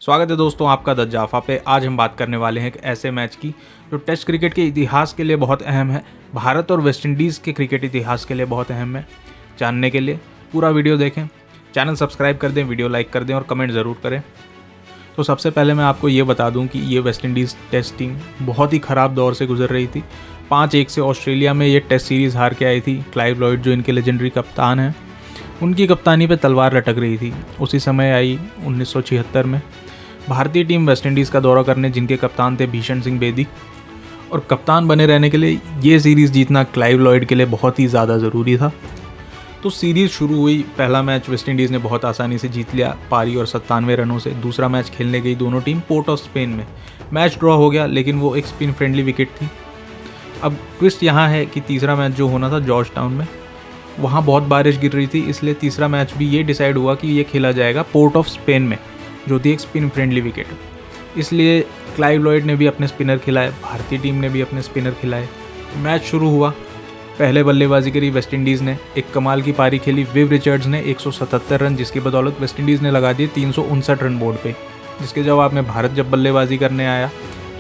स्वागत है दोस्तों आपका द जाफा पे। आज हम बात करने वाले हैं एक ऐसे मैच की जो टेस्ट क्रिकेट के इतिहास के लिए बहुत अहम है, भारत और वेस्ट इंडीज़ के क्रिकेट इतिहास के लिए बहुत अहम है। जानने के लिए पूरा वीडियो देखें, चैनल सब्सक्राइब कर दें, वीडियो लाइक कर दें और कमेंट ज़रूर करें। तो सबसे पहले मैं आपको ये बता दूं कि ये वेस्ट इंडीज़ टेस्ट टीम बहुत ही ख़राब दौर से गुजर रही थी। 5-1 से ऑस्ट्रेलिया में ये टेस्ट सीरीज़ हार के आई थी। क्लाइव लॉयड जो इनके लेजेंडरी कप्तान हैं, उनकी कप्तानी पे तलवार लटक रही थी। उसी समय आई 1976 में भारतीय टीम वेस्ट इंडीज़ का दौरा करने, जिनके कप्तान थे भीषण सिंह बेदी। और कप्तान बने रहने के लिए ये सीरीज़ जीतना क्लाइव लॉयड के लिए बहुत ही ज़्यादा ज़रूरी था। तो सीरीज़ शुरू हुई। पहला मैच वेस्ट इंडीज़ ने बहुत आसानी से जीत लिया, पारी और 97 रनों से। दूसरा मैच खेलने गई दोनों टीम पोर्ट ऑफ स्पेन में। मैच ड्रॉ हो गया, लेकिन वो एक स्पिन फ्रेंडली विकेट थी। अब ट्विस्ट यहाँ है कि तीसरा मैच जो होना था जॉर्ज टाउन में, वहाँ बहुत बारिश गिर रही थी, इसलिए तीसरा मैच भी ये डिसाइड हुआ कि ये खेला जाएगा पोर्ट ऑफ स्पेन में, जो थी एक स्पिन फ्रेंडली विकेट। इसलिए क्लाइव लॉयड ने भी अपने स्पिनर खिलाए, भारतीय टीम ने भी अपने स्पिनर खिलाए। मैच शुरू हुआ। पहले बल्लेबाजी करी वेस्ट इंडीज़ ने, एक कमाल की पारी खेली। विव रिचर्ड्स ने 177 रन, जिसकी बदौलत वेस्ट इंडीज़ ने लगा दिए 359 रन बोर्ड पे। जिसके जवाब में भारत जब बल्लेबाजी करने आया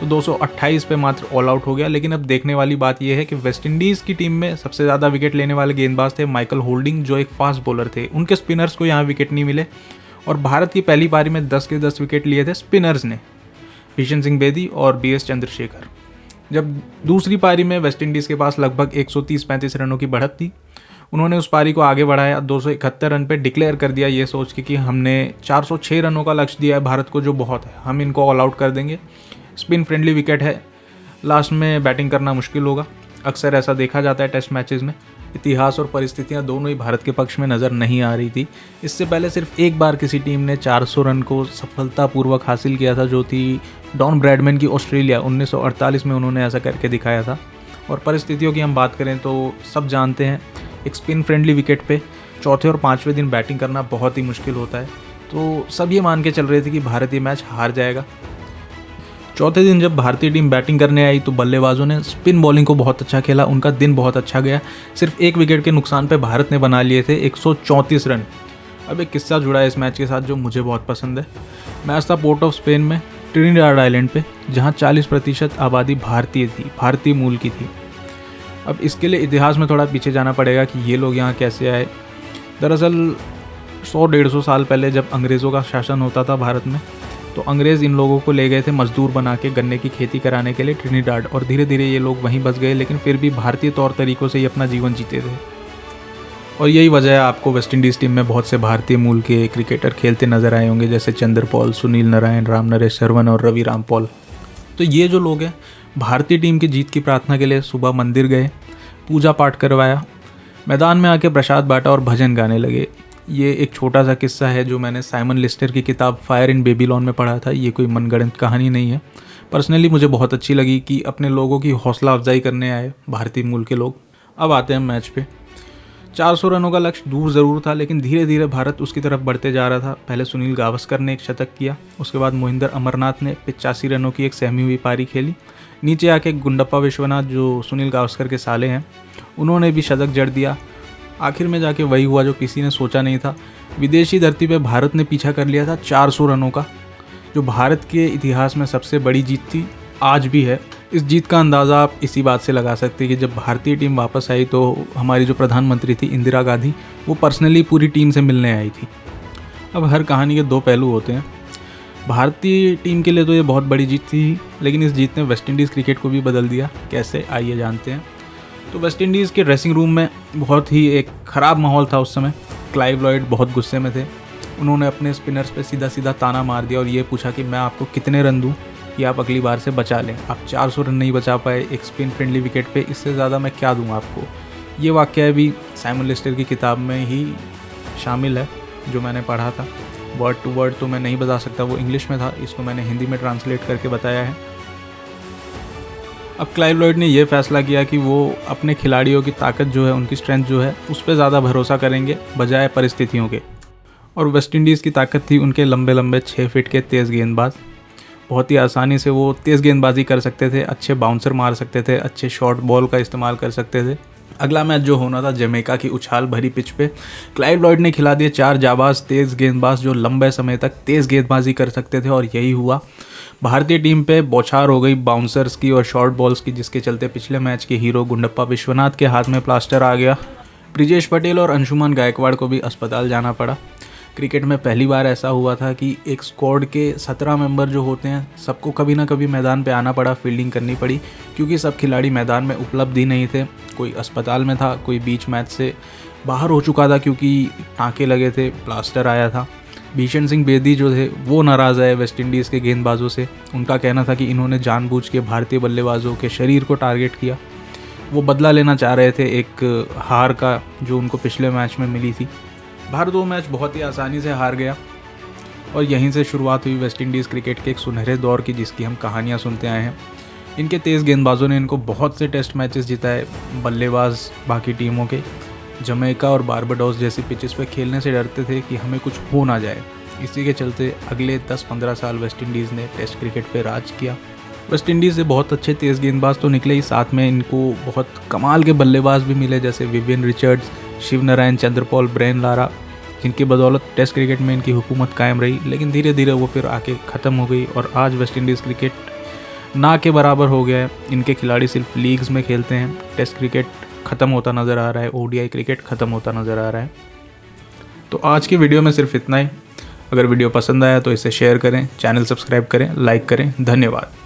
तो 228 पे मात्र ऑल आउट हो गया। लेकिन अब देखने वाली बात यह है कि वेस्ट इंडीज़ की टीम में सबसे ज़्यादा विकेट लेने वाले गेंदबाज थे माइकल होल्डिंग, जो एक फास्ट बॉलर थे। उनके स्पिनर्स को यहाँ विकेट नहीं मिले और भारत की पहली पारी में 10 के 10 विकेट लिए थे स्पिनर्स ने, भीषण सिंह बेदी और BS चंद्रशेखर। जब दूसरी पारी में वेस्ट इंडीज़ के पास लगभग 130-35 रनों की बढ़त थी, उन्होंने उस पारी को आगे बढ़ाया। 271 रन पे डिक्लेयर कर दिया, ये सोच के कि हमने 406 रनों का लक्ष्य दिया है भारत को, जो बहुत है, हम इनको ऑल आउट कर देंगे। स्पिन फ्रेंडली विकेट है, लास्ट में बैटिंग करना मुश्किल होगा। अक्सर ऐसा देखा जाता है टेस्ट मैचेस में। इतिहास और परिस्थितियां दोनों ही भारत के पक्ष में नज़र नहीं आ रही थी। इससे पहले सिर्फ एक बार किसी टीम ने 400 रन को सफलतापूर्वक हासिल किया था, जो थी डॉन ब्रैडमैन की ऑस्ट्रेलिया। 1948 में उन्होंने ऐसा करके दिखाया था। और परिस्थितियों की हम बात करें तो सब जानते हैं, एक स्पिन फ्रेंडली विकेट पे चौथे और पाँचवें दिन बैटिंग करना बहुत ही मुश्किल होता है। तो सब ये मान के चल रहे थे कि भारत ये मैच हार जाएगा। चौथे दिन जब भारतीय टीम बैटिंग करने आई तो बल्लेबाजों ने स्पिन बॉलिंग को बहुत अच्छा खेला, उनका दिन बहुत अच्छा गया। सिर्फ एक विकेट के नुकसान पे भारत ने बना लिए थे 134 रन। अब एक किस्सा जुड़ा है इस मैच के साथ जो मुझे बहुत पसंद है। मैच था पोर्ट ऑफ स्पेन में, ट्रिनिडाड आइलैंड पे, जहाँ 40% आबादी भारतीय थी, भारतीय मूल की थी। अब इसके लिए इतिहास में थोड़ा पीछे जाना पड़ेगा कि ये लोग यहाँ कैसे आए। दरअसल 100-150 साल पहले जब अंग्रेज़ों का शासन होता था भारत में, तो अंग्रेज़ इन लोगों को ले गए थे मजदूर बना के गन्ने की खेती कराने के लिए ट्रिनिडाड, और धीरे धीरे ये लोग वहीं बस गए, लेकिन फिर भी भारतीय तौर तरीक़ों से ही अपना जीवन जीते थे। और यही वजह है आपको वेस्ट इंडीज़ टीम में बहुत से भारतीय मूल के क्रिकेटर खेलते नज़र आए होंगे, जैसे चंद्र पॉल, सुनील नारायण, रामनरेश शर्मन और रवि रामपॉल। तो ये जो लोग हैं भारतीय टीम की जीत की प्रार्थना के लिए सुबह मंदिर गए, पूजा पाठ करवाया, मैदान में आके प्रसाद बांटा और भजन गाने लगे। ये एक छोटा सा किस्सा है जो मैंने साइमन लिस्टर की किताब फायर इन बेबीलोन में पढ़ा था। ये कोई मनगढ़ंत कहानी नहीं है। पर्सनली मुझे बहुत अच्छी लगी कि अपने लोगों की हौसला अफजाई करने आए भारतीय मूल के लोग। अब आते हैं मैच पे। 400 रनों का लक्ष्य दूर ज़रूर था, लेकिन धीरे धीरे भारत उसकी तरफ बढ़ते जा रहा था। पहले सुनील गावस्कर ने एक शतक किया, उसके बाद मोहिंदर अमरनाथ ने 85 रनों की एक सहमी हुई पारी खेली। नीचे आके गुंडप्पा विश्वनाथ, जो सुनील गावस्कर के साले हैं, उन्होंने भी शतक जड़ दिया। आखिर में जाके वही हुआ जो किसी ने सोचा नहीं था। विदेशी धरती पे भारत ने पीछा कर लिया था 400 रनों का, जो भारत के इतिहास में सबसे बड़ी जीत थी, आज भी है। इस जीत का अंदाज़ा आप इसी बात से लगा सकते हैं कि जब भारतीय टीम वापस आई तो हमारी जो प्रधानमंत्री थी इंदिरा गांधी, वो पर्सनली पूरी टीम से मिलने आई थी। अब हर कहानी के दो पहलू होते हैं। भारतीय टीम के लिए तो ये बहुत बड़ी जीत थी, लेकिन इस जीत ने वेस्ट इंडीज़ क्रिकेट को भी बदल दिया। कैसे, आइए जानते हैं। तो वेस्ट इंडीज़ के ड्रेसिंग रूम में बहुत ही एक ख़राब माहौल था उस समय। क्लाइव लॉयड बहुत गुस्से में थे। उन्होंने अपने स्पिनर्स पे सीधा सीधा ताना मार दिया और ये पूछा कि मैं आपको कितने रन दूं कि आप अगली बार से बचा लें। आप 400 रन नहीं बचा पाए एक स्पिन फ्रेंडली विकेट पे, इससे ज़्यादा मैं क्या दूँ आपको। ये वाक़या भी साइमन लिस्टर की किताब में ही शामिल है, जो मैंने पढ़ा था। वर्ड टू वर्ड तो मैं नहीं बता सकता, वो इंग्लिश में था, इसको मैंने हिंदी में ट्रांसलेट करके बताया है। अब क्लाइव लॉयड ने यह फैसला किया कि वो अपने खिलाड़ियों की ताकत जो है, उनकी स्ट्रेंथ जो है, उस पर ज़्यादा भरोसा करेंगे बजाय परिस्थितियों के। और वेस्ट इंडीज़ की ताकत थी उनके लंबे लंबे 6 फीट के तेज़ गेंदबाज। बहुत ही आसानी से वो तेज़ गेंदबाजी कर सकते थे, अच्छे बाउंसर मार सकते थे, अच्छे शॉर्ट बॉल का इस्तेमाल कर सकते थे। अगला मैच जो होना था जमैका की उछाल भरी पिच पे क्लाइव लॉयड ने खिला दिए 4 जाबाज तेज़ गेंदबाज जो लंबे समय तक तेज़ गेंदबाजी कर सकते थे, और यही हुआ। भारतीय टीम पे बौछार हो गई बाउंसर्स की और शॉर्ट बॉल्स की, जिसके चलते पिछले मैच के हीरो गुंडप्पा विश्वनाथ के हाथ में प्लास्टर आ गया। ब्रिजेश पटेल और अंशुमान गायकवाड़ को भी अस्पताल जाना पड़ा। क्रिकेट में पहली बार ऐसा हुआ था कि एक स्क्वाड के 17 मेंबर जो होते हैं सबको कभी ना कभी मैदान पे आना पड़ा, फील्डिंग करनी पड़ी, क्योंकि सब खिलाड़ी मैदान में उपलब्ध ही नहीं थे। कोई अस्पताल में था, कोई बीच मैच से बाहर हो चुका था क्योंकि टाँके लगे थे, प्लास्टर आया था। भीषण सिंह बेदी जो थे वो नाराज़ आए वेस्ट इंडीज़ के गेंदबाजों से। उनका कहना था कि इन्होंने जानबूझ के भारतीय बल्लेबाजों के शरीर को टारगेट किया। वो बदला लेना चाह रहे थे एक हार का जो उनको पिछले मैच में मिली थी। भारत वो मैच बहुत ही आसानी से हार गया, और यहीं से शुरुआत हुई वेस्ट इंडीज़ क्रिकेट के एक सुनहरे दौर की, जिसकी हम कहानियाँ सुनते आए हैं। इनके तेज़ गेंदबाजों ने इनको बहुत से टेस्ट मैचेस जिताए। बल्लेबाज बाकी टीमों के जमैका और बारबाडोस जैसी पिचेस पे खेलने से डरते थे कि हमें कुछ हो ना जाए। इसी के चलते अगले 10-15 साल वेस्ट इंडीज़ ने टेस्ट क्रिकेट पे राज किया। वेस्ट इंडीज़ से बहुत अच्छे तेज़ गेंदबाज तो निकले ही, साथ में इनको बहुत कमाल के बल्लेबाज भी मिले, जैसे Vivian Richards, Shivnarine Chanderpaul, Brian Lara, जिनकी बदौलत टेस्ट क्रिकेट में इनकी हुकूमत कायम रही। लेकिन धीरे धीरे वो फिर आके ख़त्म हो गई, और आज वेस्ट इंडीज़ क्रिकेट ना के बराबर हो गया है। इनके खिलाड़ी सिर्फ लीग्स में खेलते हैं। टेस्ट क्रिकेट ख़त्म होता नज़र आ रहा है, ओडीआई क्रिकेट ख़त्म होता नज़र आ रहा है। तो आज की वीडियो में सिर्फ इतना ही। अगर वीडियो पसंद आया तो इसे शेयर करें, चैनल सब्सक्राइब करें, लाइक करें। धन्यवाद।